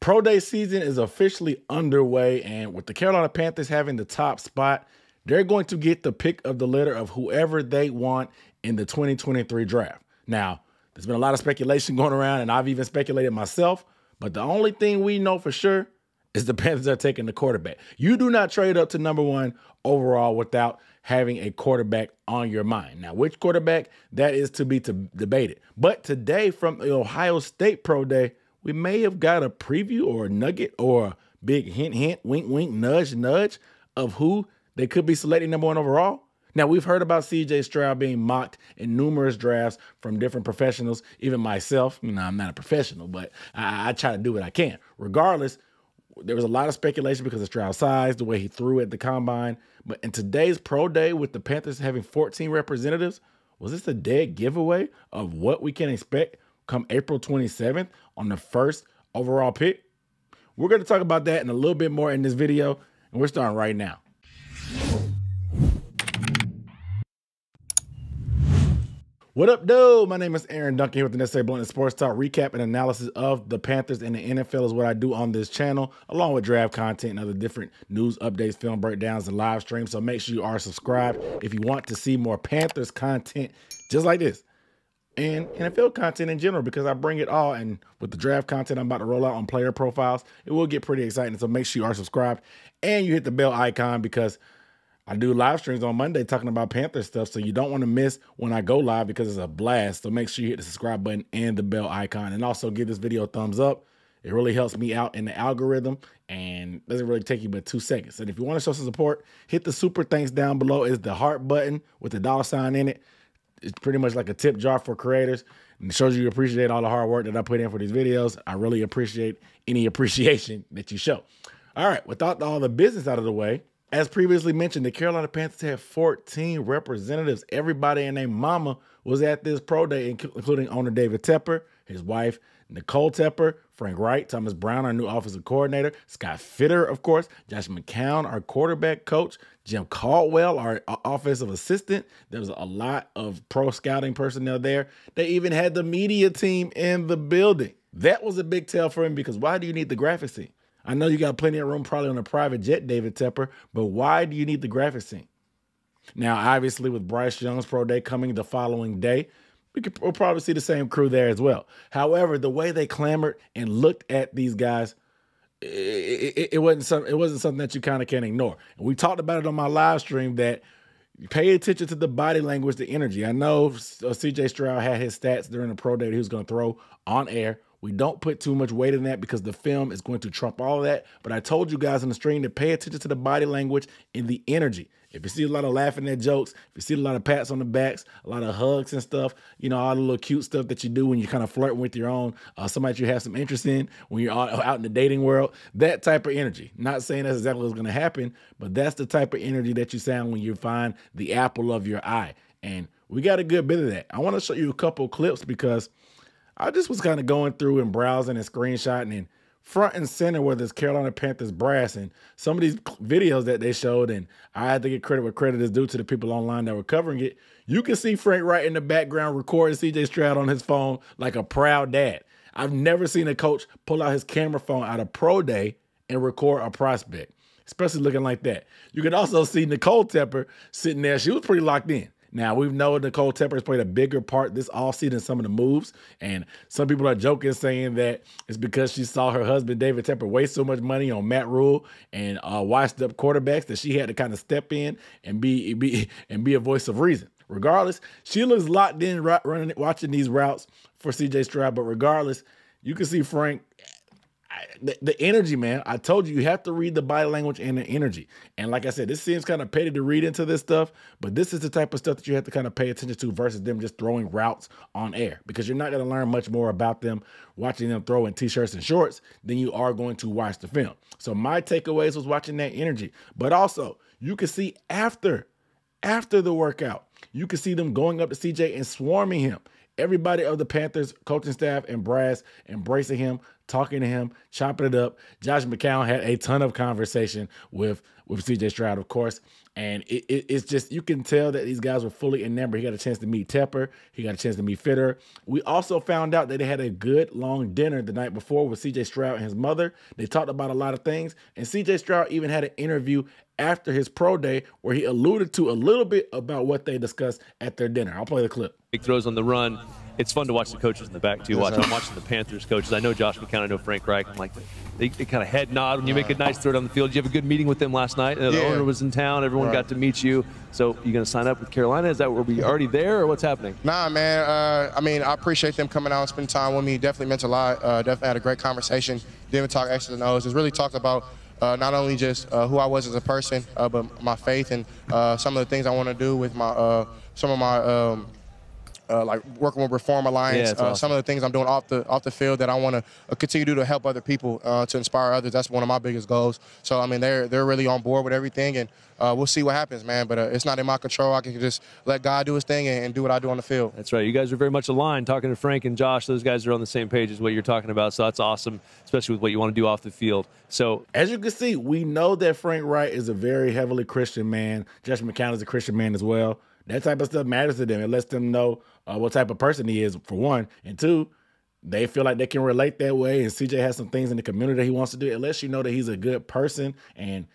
Pro day season is officially underway, and with the Carolina Panthers having the top spot, they're going to get the pick of the litter of whoever they want in the 2023 draft. Now, there's been a lot of speculation going around, and I've even speculated myself, but the only thing we know for sure is the Panthers are taking the quarterback. You do not trade up to number 1 overall without having a quarterback on your mind. Now, which quarterback, that is to be debated. But today from the Ohio State Pro Day, we may have got a preview or a nugget or a big hint, hint, wink, wink, nudge, nudge of who they could be selecting number 1 overall. Now, we've heard about C.J. Stroud being mocked in numerous drafts from different professionals, even myself. You know, I'm not a professional, but I try to do what I can. Regardless, there was a lot of speculation because of Stroud's size, the way he threw at the combine. But in today's pro day with the Panthers having 14 representatives, was this a dead giveaway of what we can expect come April 27th on the first overall pick? We're going to talk about that and a little bit more in this video, and we're starting right now. What up, dude? My name is Aaron Duncan here with the Necessary Blunt Sports Talk. Recap and analysis of the Panthers and the NFL is what I do on this channel, along with draft content and other different news updates, film breakdowns, and live streams. So make sure you are subscribed if you want to see more Panthers content just like this and NFL content in general, because I bring it all. And with the draft content I'm about to roll out on player profiles, it will get pretty exciting. So make sure you are subscribed and you hit the bell icon, because I do live streams on Monday talking about Panther stuff, so you don't want to miss when I go live because it's a blast. So make sure you hit the subscribe button and the bell icon, and also give this video a thumbs up. It really helps me out in the algorithm and doesn't really take you but 2 seconds. And if you want to show some support, hit the super thanks down below. It's the heart button with the $ in it. It's pretty much like a tip jar for creators, and it shows you appreciate all the hard work that I put in for these videos. I really appreciate any appreciation that you show. All right, without all the business out of the way, as previously mentioned, the Carolina Panthers had 14 representatives. Everybody and their mama was at this pro day, including owner David Tepper, his wife, Nicole Tepper, Frank Reich, Thomas Brown, our new offensive coordinator, Scott Fitter, of course, Josh McCown, our quarterback coach, Jim Caldwell, our offensive assistant. There was a lot of pro scouting personnel there. They even had the media team in the building. That was a big tell for him, because why do you need the graphics team? I know you got plenty of room probably on a private jet, David Tepper, but why do you need the graphics team? Now, obviously, with Bryce Young's pro day coming the following day, we'll probably see the same crew there as well. However, the way they clamored and looked at these guys, it wasn't something that you kind of can't ignore. And we talked about it on my live stream, that you pay attention to the body language, the energy. I know C.J. Stroud had his stats during the pro day that he was going to throw on air. We don't put too much weight in that because the film is going to trump all of that. But I told you guys on the stream to pay attention to the body language and the energy. If you see a lot of laughing at jokes, if you see a lot of pats on the backs, a lot of hugs and stuff, you know, all the little cute stuff that you do when you're kind of flirting with your own, somebody you have some interest in, when you're out in the dating world, that type of energy. Not saying that's exactly what's going to happen, but that's the type of energy that you sound when you find the apple of your eye. And we got a good bit of that. I want to show you a couple of clips, because I just was kind of going through and browsing and screenshotting, and front and center where this Carolina Panthers brass and some of these videos that they showed, and I had to get credit where credit is due to the people online that were covering it. You can see Frank Wright in the background recording C.J. Stroud on his phone like a proud dad. I've never seen a coach pull out his camera phone out of pro day and record a prospect, especially looking like that. You can also see Nicole Tepper sitting there. She was pretty locked in. Now, we know Nicole Tepper has played a bigger part this offseason in some of the moves, and some people are joking, saying that it's because she saw her husband, David Tepper, waste so much money on Matt Rule and washed-up quarterbacks that she had to kind of step in and be a voice of reason. Regardless, she looks locked in watching these routes for C.J. Stroud, but regardless, you can see Frank. The energy, man. I told you have to read the body language and the energy. And like I said, this seems kind of petty to read into this stuff, but this is the type of stuff that you have to kind of pay attention to versus them just throwing routes on air, because you're not going to learn much more about them watching them throw in T-shirts and shorts than you are going to watch the film. So my takeaways was watching that energy, but also you can see after the workout, you can see them going up to CJ and swarming him. Everybody of the Panthers coaching staff and brass embracing him, talking to him, chopping it up. Josh McCown had a ton of conversation with CJ Stroud, of course. And it's just, you can tell that these guys were fully enamored. He got a chance to meet Tepper. He got a chance to meet Fitter. We also found out that they had a good long dinner the night before with CJ Stroud and his mother. They talked about a lot of things. And CJ Stroud even had an interview after his pro day where he alluded to a little bit about what they discussed at their dinner. I'll play the clip. Big throws on the run. It's fun to watch the coaches in the back, too. I'm watching the Panthers coaches. I know Josh McCown. I know Frank Reich. I'm like, they kind of head nod when you make a nice throw down the field. Did you have a good meeting with them last night? The owner was in town. Everyone got to meet you. So you going to sign up with Carolina? Is that where we already there, or what's happening? Nah, man. I mean, I appreciate them coming out and spending time with me. Definitely meant a lot. Definitely had a great conversation. Didn't talk X's and O's. It's really talked about not only just who I was as a person, but my faith and some of the things I want to do with my some of my like working with Reform Alliance, awesome. Some of the things I'm doing off the field that I want to continue to do to help other people, to inspire others. That's one of my biggest goals. So I mean, they're really on board with everything, and we'll see what happens, man. But it's not in my control. I can just let God do his thing and do what I do on the field. That's right. You guys are very much aligned. Talking to Frank and Josh, those guys are on the same page as what you're talking about. So that's awesome, especially with what you want to do off the field. So as you can see, we know that Frank Reich is a very heavily Christian man. Josh McCown is a Christian man as well. That type of stuff matters to them. It lets them know what type of person he is, for one. And two, they feel like they can relate that way. And CJ has some things in the community that he wants to do. It lets you know that he's a good person. And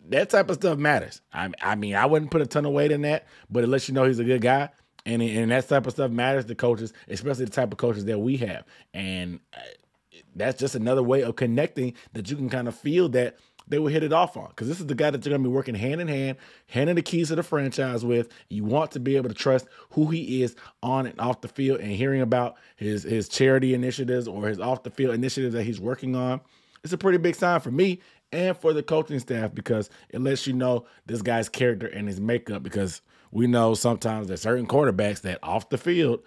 that type of stuff matters. I mean, I wouldn't put a ton of weight in that, but it lets you know he's a good guy. And that type of stuff matters to coaches, especially the type of coaches that we have. And that's just another way of connecting that you can kind of feel that they will hit it off on, because this is the guy that you're going to be working hand in hand, handing the keys to the franchise with. You want to be able to trust who he is on and off the field, and hearing about his charity initiatives or his off the field initiatives that he's working on. It's a pretty big sign for me and for the coaching staff, because it lets you know this guy's character and his makeup, because we know sometimes there's certain quarterbacks that off the field,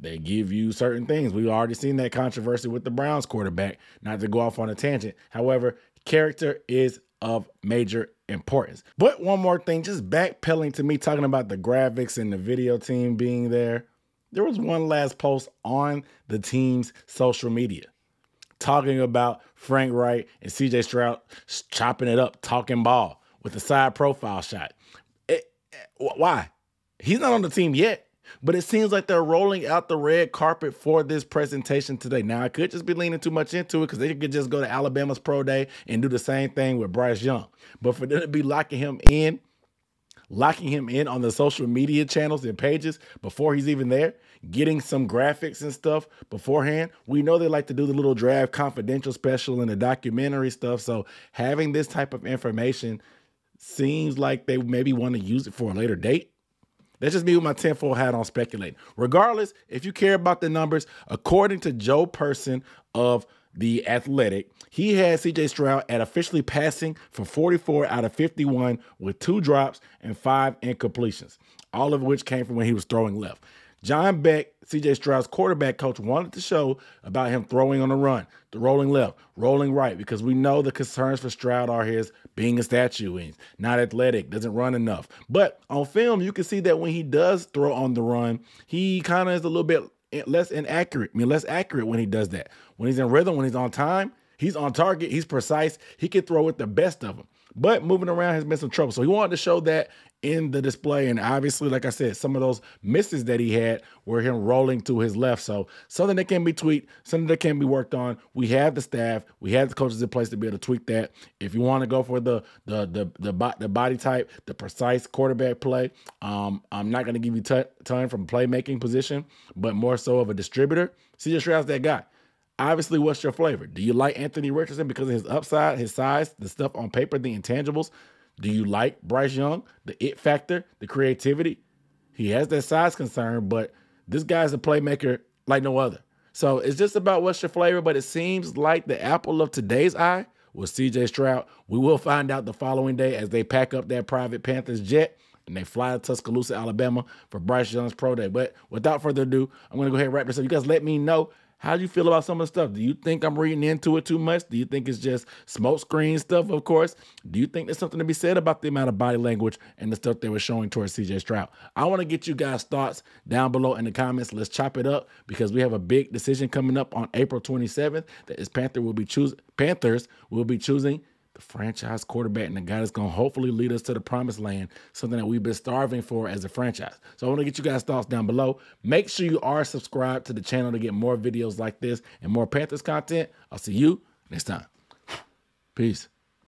they give you certain things. We've already seen that controversy with the Browns quarterback, not to go off on a tangent. However, character is of major importance. But one more thing, just backpedaling to me talking about the graphics and the video team being there, there was one last post on the team's social media talking about Frank Reich and CJ Stroud chopping it up, talking ball with a side profile shot. Why? He's not on the team yet. But it seems like they're rolling out the red carpet for this presentation today. Now, I could just be leaning too much into it, because they could just go to Alabama's pro day and do the same thing with Bryce Young. But for them to be locking him in on the social media channels and pages before he's even there, getting some graphics and stuff beforehand. We know they like to do the little draft confidential special and the documentary stuff. So having this type of information seems like they maybe want to use it for a later date. That's just me with my tinfoil hat on speculating. Regardless, if you care about the numbers, according to Joe Person of The Athletic, he had CJ Stroud at officially passing for 44 out of 51 with 2 drops and 5 incompletions, all of which came from when he was throwing left. John Beck, CJ Stroud's quarterback coach, wanted to show about him throwing on the run, the rolling left, rolling right, because we know the concerns for Stroud are his being a statue, he's not athletic, doesn't run enough. But on film, you can see that when he does throw on the run, he kind of is a little bit less inaccurate. Less accurate when he does that. When he's in rhythm, when he's on time, he's on target, he's precise, he can throw with the best of them. But moving around has been some trouble. So he wanted to show that in the display. And obviously, like I said, some of those misses that he had were him rolling to his left. So something that can be tweaked, something that can be worked on. We have the staff, we have the coaches in place to be able to tweak that. If you want to go for the body type, the precise quarterback play, I'm not going to give you ton from playmaking position, but more so of a distributor. CJ Stroud's that guy. Obviously, what's your flavor? Do you like Anthony Richardson because of his upside, his size, the stuff on paper, the intangibles? Do you like Bryce Young, the it factor, the creativity? He has that size concern, but this guy's a playmaker like no other. So it's just about what's your flavor, but it seems like the apple of today's eye was CJ Stroud. We will find out the following day as they pack up their private Panthers jet and they fly to Tuscaloosa, Alabama for Bryce Young's pro day. But without further ado, I'm going to go ahead and wrap this up. You guys let me know How do you feel about some of the stuff? Do you think I'm reading into it too much? Do you think it's just smoke screen stuff, of course? Do you think there's something to be said about the amount of body language and the stuff they were showing towards CJ Stroud? I want to get you guys' thoughts down below in the comments. Let's chop it up because we have a big decision coming up on April 27th that is Panthers will be choosing the franchise quarterback and the guy that's going to hopefully lead us to the promised land, something that we've been starving for as a franchise. So I want to get you guys' thoughts down below. Make sure you are subscribed to the channel to get more videos like this and more Panthers content. I'll see you next time. Peace.